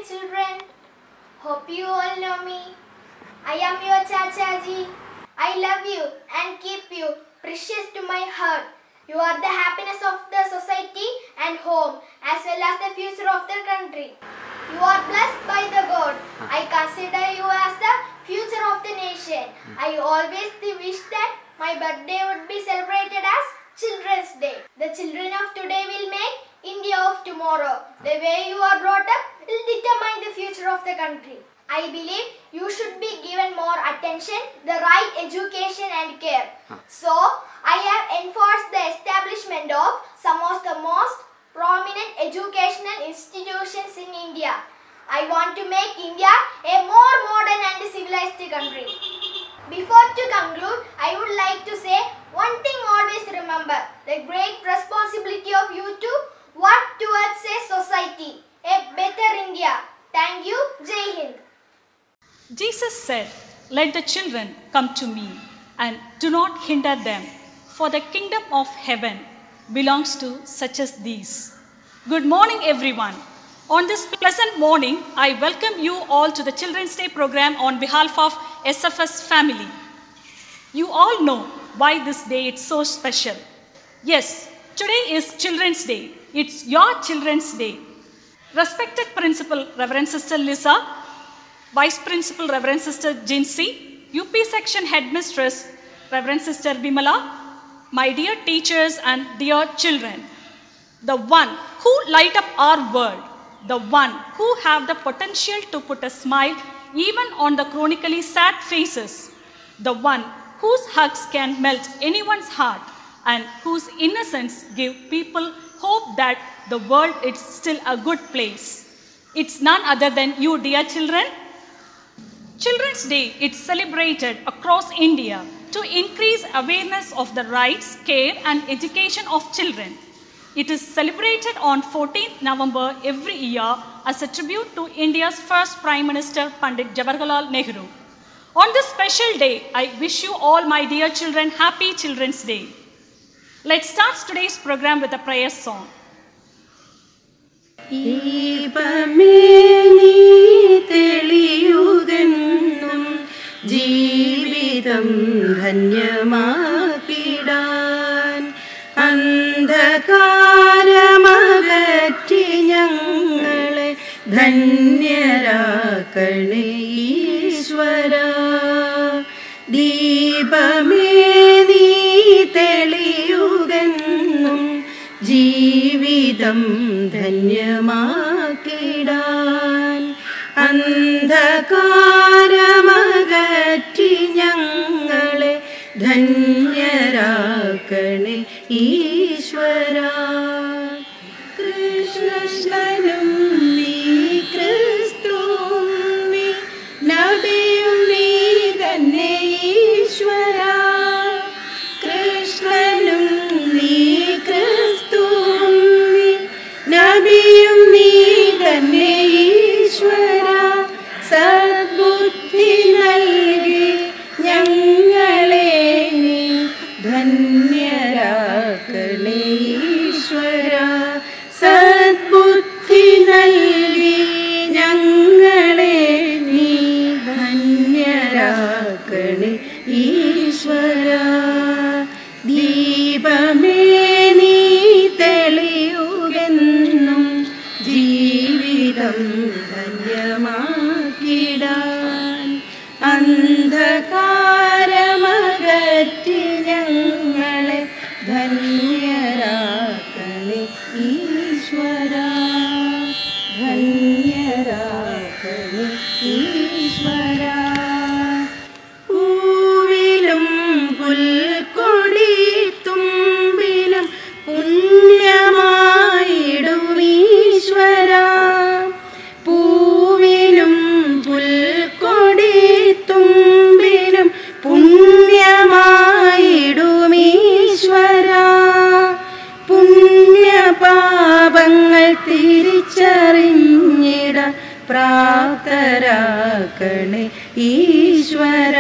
children. Hope you all know me. I am your Chachaji. I love you and keep you precious to my heart. You are the happiness of the society and home, as well as the future of the country. You are blessed by the God. I consider you as the future of the nation. I always wish that my birthday would be celebrated as Children's Day. The children of today will make India of tomorrow. The way you are brought up will determine the future of the country. I believe you should be given more attention, the right education and care. So, I have enforced the establishment of some of the most prominent educational institutions in India. I want to make India a more modern and civilized country. Before to conclude, I would like to say one thing: always remember the great responsibility of you to work towards a society, a better India. Thank you. Jai Hind. Jesus said, "Let the children come to me and do not hinder them, for the kingdom of heaven belongs to such as these." Good morning, everyone. On this pleasant morning, I welcome you all to the Children's Day program on behalf of SFS family. You all know why this day is so special. Yes, today is Children's Day. It's your Children's Day. Respected Principal Reverend Sister Lisa, Vice Principal Reverend Sister Jinsi, UP Section Headmistress Reverend Sister Bimala, my dear teachers and dear children, the one who light up our world, the one who have the potential to put a smile even on the chronically sad faces, the one whose hugs can melt anyone's heart and whose innocence give people hope that the world is still a good place. It's none other than you, dear children. Children's Day is celebrated across India to increase awareness of the rights, care and education of children. It is celebrated on 14th November every year as a tribute to India's first Prime Minister Pandit Jawaharlal Nehru. On this special day, I wish you all, my dear children, happy Children's Day. Let's start today's program with a prayer song. ജീവിതം ധന്യമാക്കിടാൻ അന്ധകാരമകറ്റി ഞങ്ങളെ ധന്യരാക്കണേ ഈശ്വര. ദീപമേ നീ തെളിയുകെന്നും ജീവിതം ധന്യമാക്കിടാൻ അന്ധകാരമകറ്റി ഞങ്ങളെ ധന്യരാക്കണേ ഈശ്വര. കൃഷ്ണനും നീ ക്രിസ്തുവും നീ നബിയും നീ തന്നെ ഈശ്വര. കൃഷ്ണനും നീ ക്രിസ്തുവും നീ നബിയും നീ തന്നെ ഈശ്വര. സദ്ബുദ്ധി നൽകി ഞങ്ങളെ നീ ധന്യരാക്കണേ ഈശ്വര. സദ്ബുദ്ധി നൽകി ഞങ്ങളെ നീ ധന്യരാക്കണേ ഈശ്വര. ദീപമേ നീ തെളിയുകെന്നും ജീവിതം ധന്യമാക്കിടാൻ അന്ധകാരമകറ്റി ഞങ്ങളെ ധന്യരാക്കണേ ഈശ്വര. ധന്യരാക്കണേ ഈശ്വര. പൂവിലും പുൽക്കൊടി തുമ്പിലും പുണ്യമായിടും ഈശ്വര. പൂവിലും പുൽക്കൊടി തുമ്പിലും പുണ്യമായിടും ഈശ്വര. പുണ്യപാപങ്ങൾ തിരിച്ചറിഞ്ഞിട പ്രാപ്തരാക്കണേ ഈശ്വര.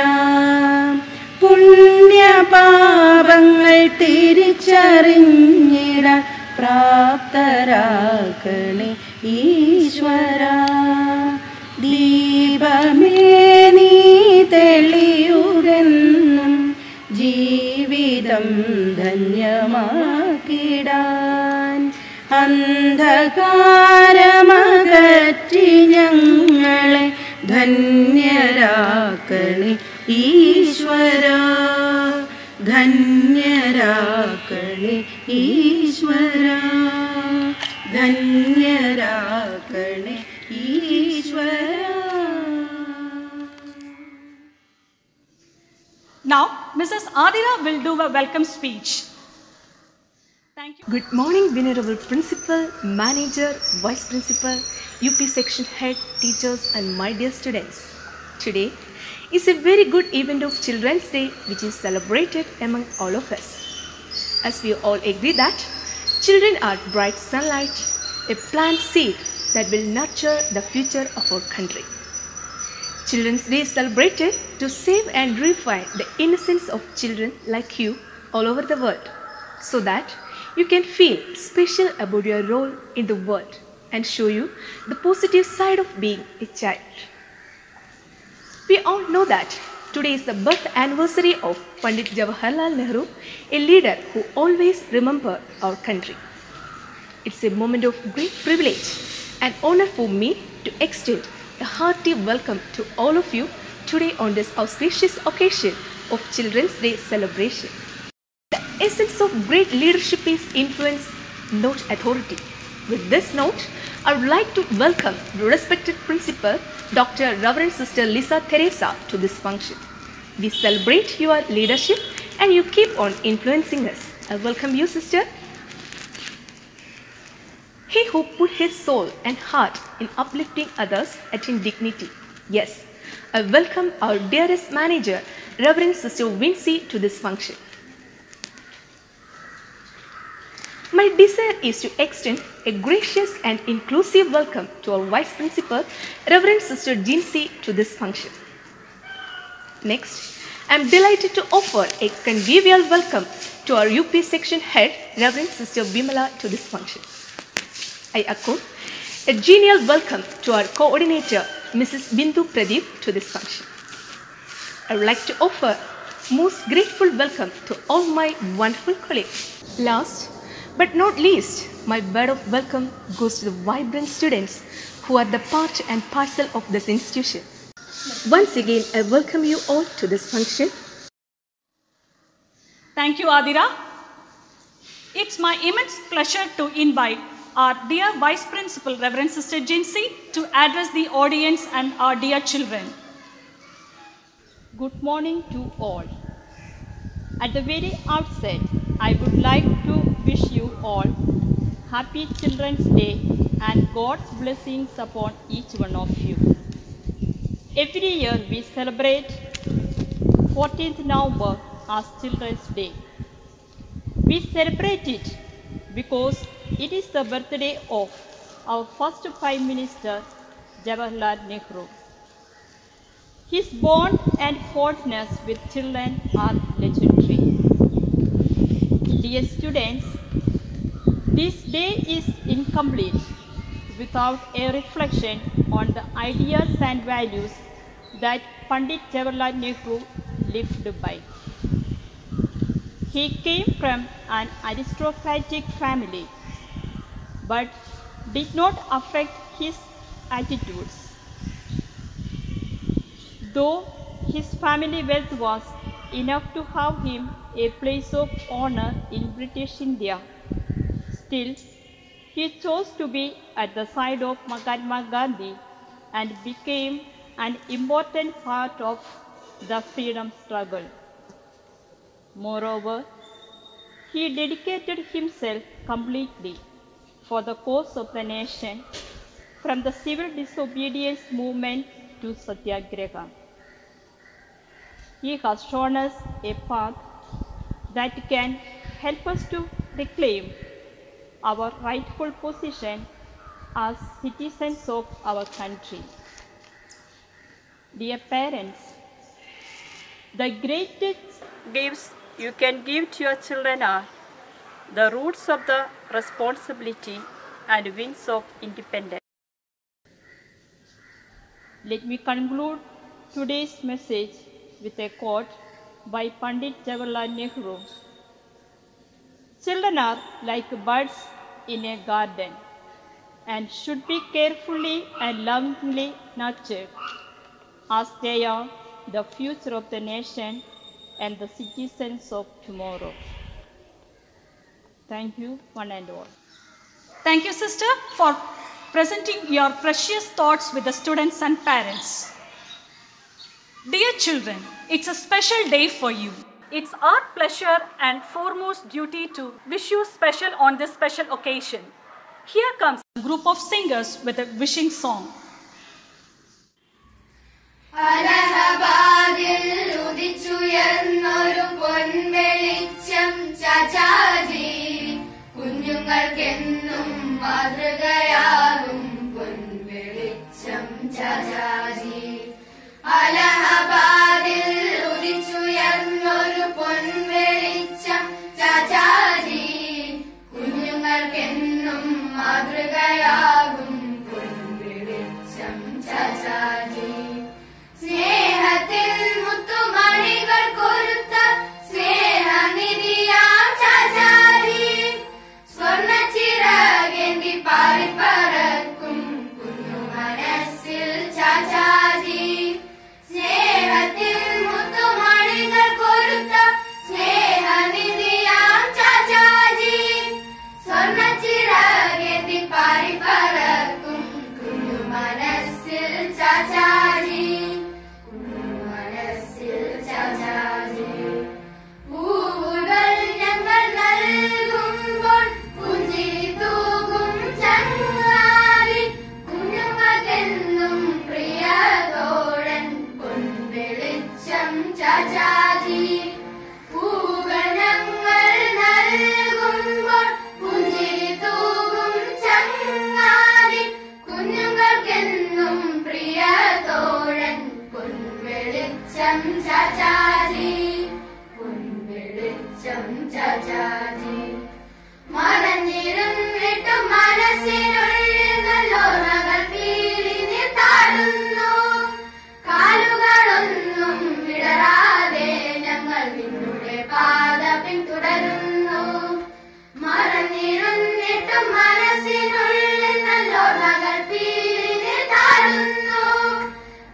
പുണ്യപാപങ്ങൾ തിരിച്ചറിഞ്ഞിട പ്രാപ്തരാക്കണേ ഈശ്വര. ജീവിതം ധന്യമാക്കിടാൻ അന്ധകാരമകറ്റി ഞങ്ങളെ ധന്യരാക്കണേ ഈശ്വരാ, ധന്യരാക്കണേ ഈശ്വരാ, ധന്യരാക്കണേ ഈശ്വരാ. Now, Mrs. Adira will do a welcome speech. Thank you. Good morning, Venerable Principal, Manager, Vice Principal, UP Section Head, teachers and my dear students. Today is a very good event of Children's Day which is celebrated among all of us. As we all agree that children are bright sunlight, a plant seed that will nurture the future of our country. Children's Day is celebrated to save and refine the innocence of children like you all over the world, so that you can feel special about your role in the world and show you the positive side of being a child. We all know that today is the birth anniversary of Pandit Jawaharlal Nehru, a leader who always remembered our country. It's a moment of great privilege and honor for me to extend a hearty welcome to all of you today on this auspicious occasion of Children's Day celebration. The essence of great leadership is influence, not authority. With this note, I would like to welcome the respected Principal, Dr. Reverend Sister Lisa Teresa, to this function. We celebrate your leadership and you keep on influencing us. I welcome you, Sister. He who put his soul and heart in uplifting others attained dignity. Yes, I welcome our dearest manager, Reverend Sister Vincy, to this function. My desire is to extend a gracious and inclusive welcome to our Vice Principal, Reverend Sister Jinsi, to this function. Next, I am delighted to offer a convivial welcome to our UP Section Head, Reverend Sister Vimala, to this function. I accord a genial welcome to our coordinator, Mrs. Bindu Pradeep, to this function. I would like to offer most grateful welcome to all my wonderful colleagues. Last but not least, my word of welcome goes to the vibrant students who are the part and parcel of this institution. Once again, I welcome you all to this function. Thank you, Adira. It's my immense pleasure to invite our dear Vice Principal, Reverend Sister Jinsi, to address the audience and our dear children. Good morning to all. At the very outset, I would like to wish you all Happy Children's Day and God's blessings upon each one of you. Every year we celebrate 14th November as Children's Day. We celebrate it because it is the birthday of our first Prime Minister, Jawaharlal Nehru. His bond and fondness with children are legendary. Dear students, this day is incomplete without a reflection on the ideas and values that Pandit Jawaharlal Nehru lived by. He came from an aristocratic family, but did not affect his attitudes. Though his family wealth was enough to have him a place of honor in British India, still he chose to be at the side of Mahatma Gandhi and became an important part of the freedom struggle. Moreover, he dedicated himself completely for the cause of the nation, from the civil disobedience movement to Satyagraha. He has shown us a path that can help us to reclaim our rightful position as citizens of our country. Dear parents, the greatest gifts you can give to your children are the roots of the responsibility and wings of independence. Let me conclude today's message with a quote by Pandit Jawaharlal Nehru, Children are like buds in a garden and should be carefully and lovingly nurtured, as they are the future of the nation and the citizens of tomorrow. Thank you, one and all. Thank you, sister, for presenting your precious thoughts with the students and parents. Dear children, it's a special day for you. It's our pleasure and foremost duty to wish you special on this special occasion. Here comes a group of singers with a wishing song. അലഹബാദിൽ ഉദിച്ചുയർന്നൊരു പൊൻവെളിച്ചം ചാച്ചാജി, കുഞ്ഞുങ്ങൾക്കെന്നും മാതൃകയാകും പൊൻവെളിച്ചം ചാച്ചാജി. അലഹബാദിൽ ഉദിച്ചുയർന്നൊരു പൊൻവെളിച്ചം ചാച്ചാജി, കുഞ്ഞുങ്ങൾക്കെന്നും മാതൃകയാകും പൊൻവെളിച്ചം ചാച്ചാജി. സ്നേഹത്തിൽ മുത്തുമണികൾ കൊരുത്ത സ്നേഹനിധിയാം ചാച്ചാജി, സ്വർണ്ണ ചിറകേന്തി പാറിപ്പറക്കും കുഞ്ഞു മനസ്സിൽ ചാച്ചാജി. സ്നേഹത്തിൽ മുത്തുമണികൾ കൊരുത്ത സ്നേഹനിധിയാം ചാച്ചാജി, സ്വർണ്ണ ചിറകേന്തി പാറിപ്പറക്കും കുഞ്ഞു മനസ്സിൽ ചാച്ചാജി. പൂവുകൾ ഞങ്ങൾ നൽകുമ്പോൾ പുഞ്ചിരി തൂകും ചങ്ങാതി, കുഞ്ഞുങ്ങൾക്കെന്നും പ്രിയതോഴൻ പൊൻവെളിച്ചം ചാച്ചാജി. പൂവുകൾ ഞങ്ങൾ നൽകുമ്പോൾ പുഞ്ചിരി തൂകും ചങ്ങാതി, കുഞ്ഞുങ്ങൾക്കെന്നും പ്രിയതോഴൻ പൊൻവെളിച്ചം ചാച്ചാജി, പൊൻവെളിച്ചം ചാച്ചാജി. മറഞ്ഞിരുന്നിട്ടും മനസ്സിനുള്ളിൽ നല്ലോർമ്മകൾ പീലി നിർത്താടുന്നു, കാലുകളൊന്നും വിടരാതെ ഞങ്ങൾ നിന്നുടെ പാത പിന്തുടരുന്നു. മറഞ്ഞിരുന്നിട്ടും മനസ്സിനുള്ളിൽ നല്ലോർമ്മകൾ പീലി നിർത്താടുന്നു,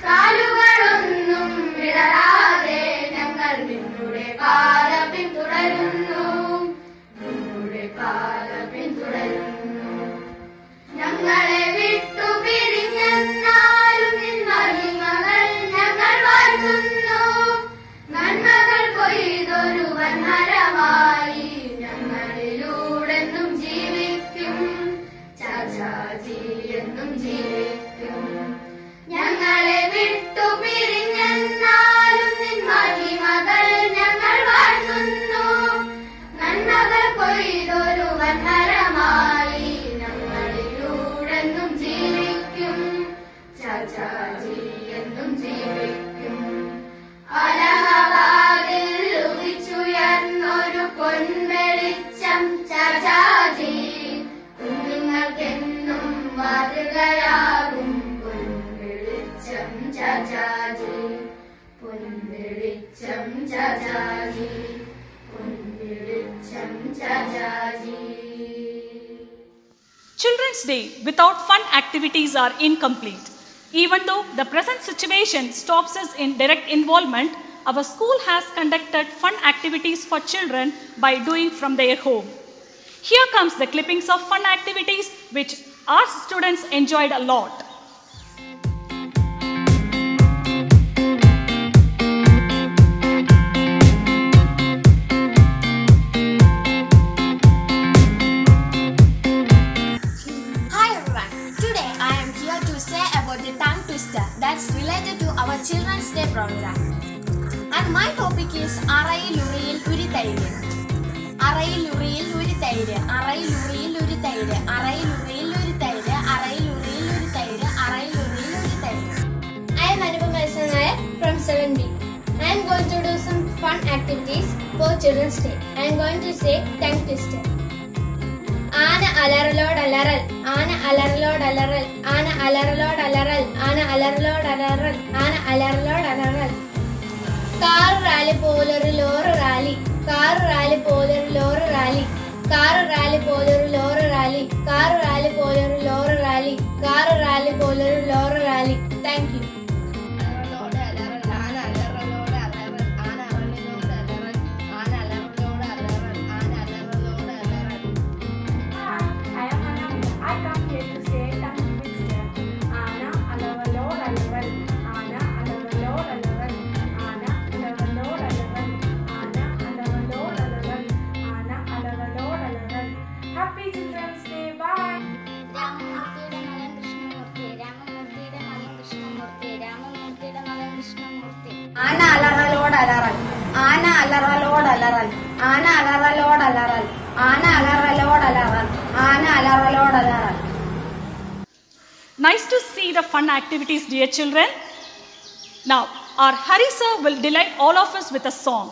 കാലുകളൊന്നും വിടരാതെ ഞങ്ങൾ നിന്നുടെ പാത പിന്തുടരുന്നു, നിന്നുടെ പാത പിന്തുടരുന്നു. ഞങ്ങളെ വിട്ടു പിരിഞ്ഞെന്നാലും നിൻ മഹിമകൾ ഞങ്ങൾ വാഴ്ത്തുന്നു. നന്മകൾ കൊയ്തൊരു വൻമരമായി ഞങ്ങളിലൂടെന്നും ജീവിക്കും ചാച്ചാജി, എന്നും ജീവിക്കും. ഞങ്ങളെ വിട്ടു പിരിഞ്ഞെന്നാലും നിൻ മഹിമകൾ ഞങ്ങൾ വാഴ്ത്തുന്നു. നന്മകൾ കൊയ്തൊരു വൻമരമായി ഞങ്ങളിലൂടെന്നും ജീവിക്കും ചാച്ചാജി, എന്നും ജീവിക്കും. അലഹബാദിൽ ഉദിച്ചുയർന്നൊരു പൊൻവെളിച്ചം ചാച്ചാജി, കുഞ്ഞുങ്ങൾക്കെന്നും മാതൃകയാകും പൊൻവെളിച്ചം ചാച്ചാജി, പൊൻവെളിച്ചം ചാച്ചാജി, പൊൻവെളിച്ചം Chachaji. Children's Day without fun activities are incomplete. Even though the present situation stops us in direct involvement, our school has conducted fun activities for children by doing from their home. Here comes the clippings of fun activities which our students enjoyed a lot. Hi everyone, today I am here to say about the tongue twister that's related to our Children's Day program. And my topic is Arayil Uriyil Urithayiru. Arayil Uriyil Urithayiru, Arayil Uriyil Urithayiru, Arayil Uriyil Urithayiru, Arayil Uriyil Urithayiru, Arayil Uriyil Urithayiru. I am Anupama Nair from 7B. I am going to do some fun activities for Children's Day. I am going to say tongue twister. Ana alaralod alaral, Ana alaralod alaral, Ana alaralod alaral, Ana alaralod alaral, Ana alaralod alaral. Car rally polar lore rally, car rally polar lore rally, car rally പോലൊരു lorry rally, car rally പോലൊരു lorry rally, car rally പോലൊരു lorry rally. Thank you. Happy Children's Day. Bye. രാമമൂർത്തിയുടെ മകൻ കൃഷ്ണമൂർത്തി, രാമമൂർത്തിയുടെ മകൻ കൃഷ്ണമൂർത്തി, രാമമൂർത്തിയുടെ മകൻ കൃഷ്ണമൂർത്തി. ആന അലറലോടലറൽ, ആന അലറലോടലറൽ, ആന അലറലോടലറൽ, ആന അലറലോടലറൽ, ആന അലറലോടലറൽ. Nice to see the fun activities, dear children. Now, our Hari sir will delight all of us with a song.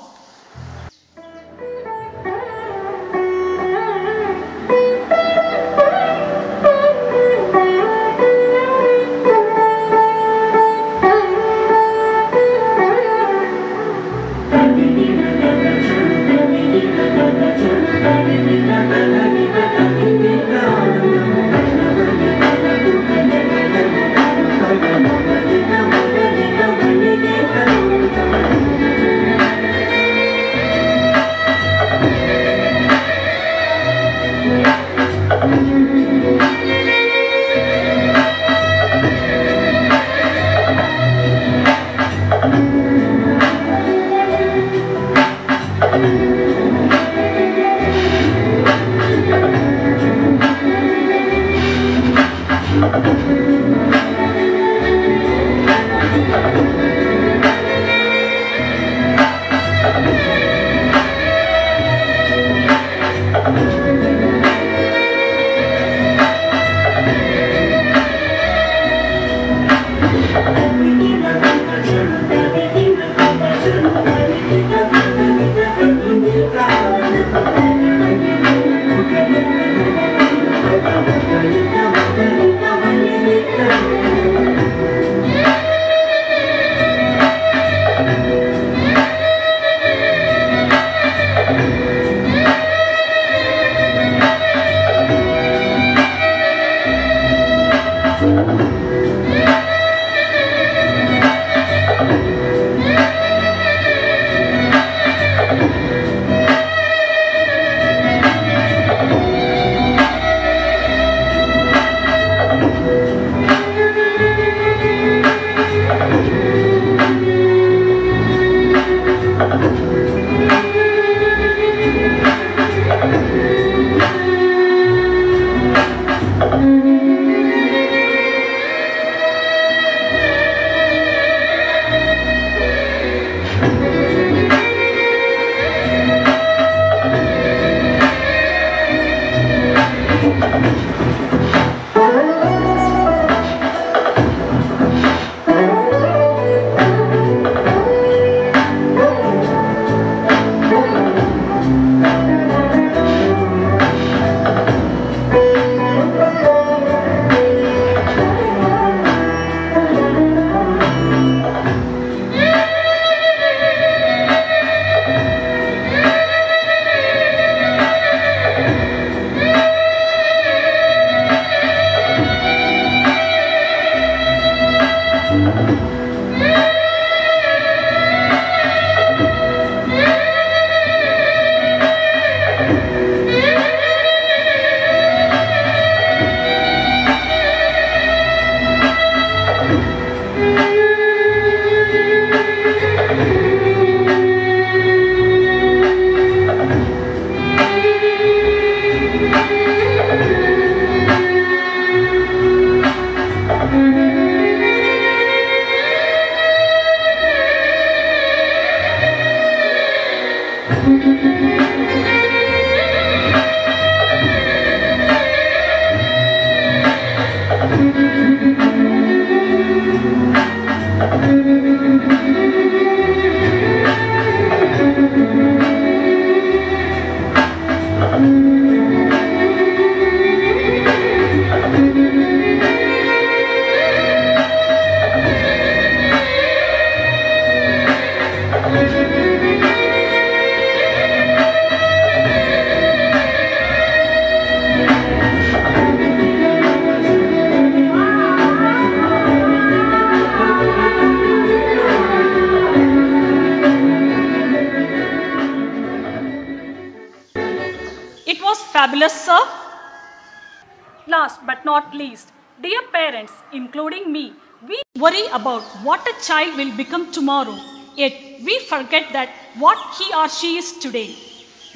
but not least, dear parents, including me, we worry about what a child will become tomorrow, yet we forget that what he or she is today.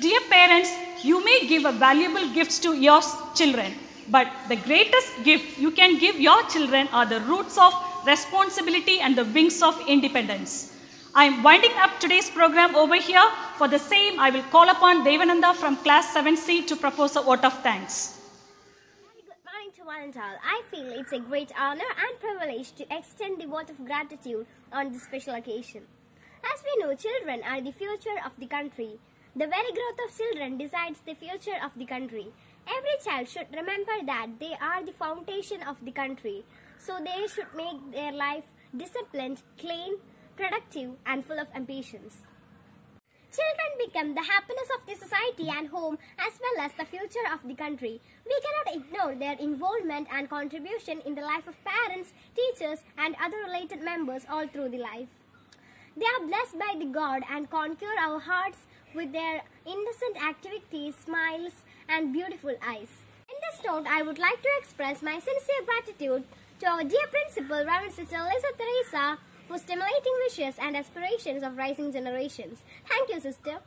Dear parents, you may give a valuable gifts to your children, but the greatest gift you can give your children are the roots of responsibility and the wings of independence. I am winding up today's program over here. For the same, I will call upon Devananda from class 7C to propose a vote of thanks. Good morning to one and all. I feel it's a great honor and privilege to extend the vote of gratitude on this special occasion. As we know, children are the future of the country. The very growth of children decides the future of the country. Every child should remember that they are the foundation of the country, so they should make their life disciplined, clean, productive, and full of ambitions. Children become the happiness of the society and home as well as the future of the country. We cannot ignore their involvement and contribution in the life of parents, teachers, and other related members all through the life. They are blessed by the God and conquer our hearts with their innocent activities, smiles, and beautiful eyes. In this note, I would like to express my sincere gratitude to our dear principal, Reverend Sister Lisa Teresa, for stimulating wishes and aspirations of rising generations. Thank you, sister.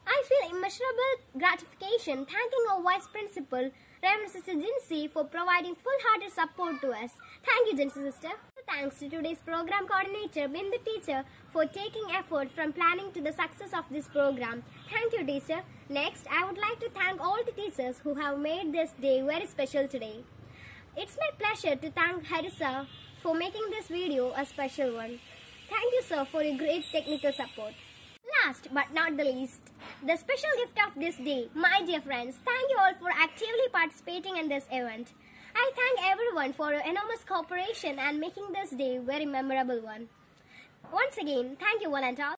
I feel immeasurable gratification thanking our vice principal, Reverend Sister Jinsi, for providing full-hearted support to us. Thank you, Jinsi sister. Thanks to today's program coordinator, Bindu teacher, for taking effort from planning to the success of this program. Thank you, teacher. Next, I would like to thank all the teachers who have made this day very special today. It's my pleasure to thank Harisa for making this video a special one. Thank you, sir, for your great technical support. Last but not the least, the special gift of this day, my dear friends, thank you all for actively participating in this event. I thank everyone for your enormous cooperation and making this day a very memorable one. Once again, thank you one and all.